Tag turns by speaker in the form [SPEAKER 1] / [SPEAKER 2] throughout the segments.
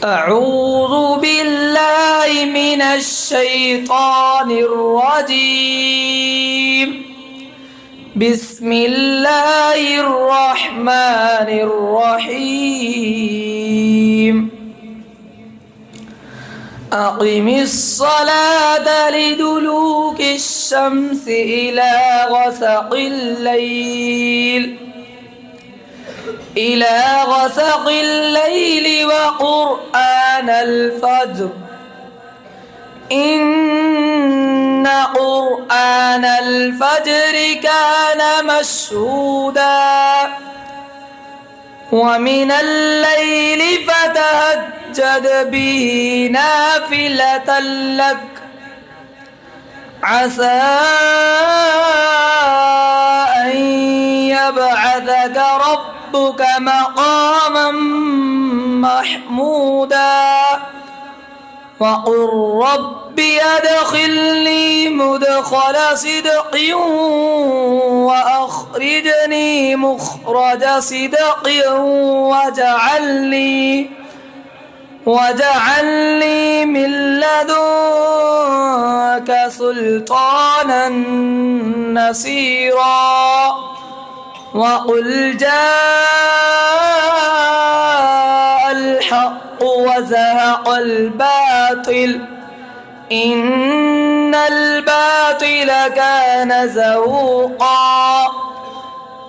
[SPEAKER 1] أعوذ بالله من الشيطان الرجيم. بسم الله الرحمن الرحيم. أقم الصلاة لدلوك الشمس إلى غسق الليل وقرآن الفجر إن قرآن الفجر كان مشهودا ومن الليل فتهجد به نافلة لك عسى أن يبعثك ربك مقاما محمودا وقل رب أدخلني مدخل صدق وأخرجني مخرج صدق واجعل لي من لدنك سلطانا نصيرا وقل جاء الحق وزهق الباطل إن الباطل كان زهوقا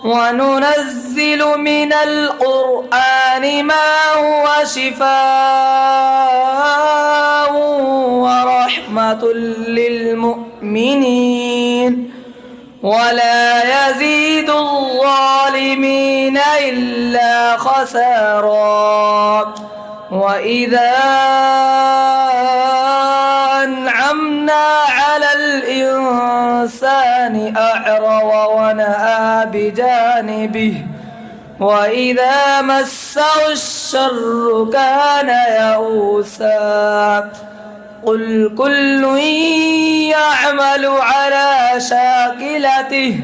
[SPEAKER 1] وننزل من القرآن ما هو شفاء ورحمة للمؤمنين ولا يزيد الظالمين إلا خسارا وإذا أنعمنا على الإنسان أعرض ونأى بجانبه وإذا مسه الشر كان يئوسا قل كل يعمل على شاكلته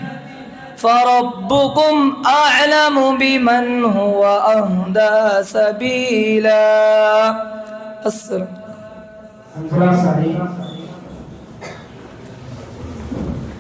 [SPEAKER 1] فربكم أعلم بمن هو أهدى سبيلا. السلام.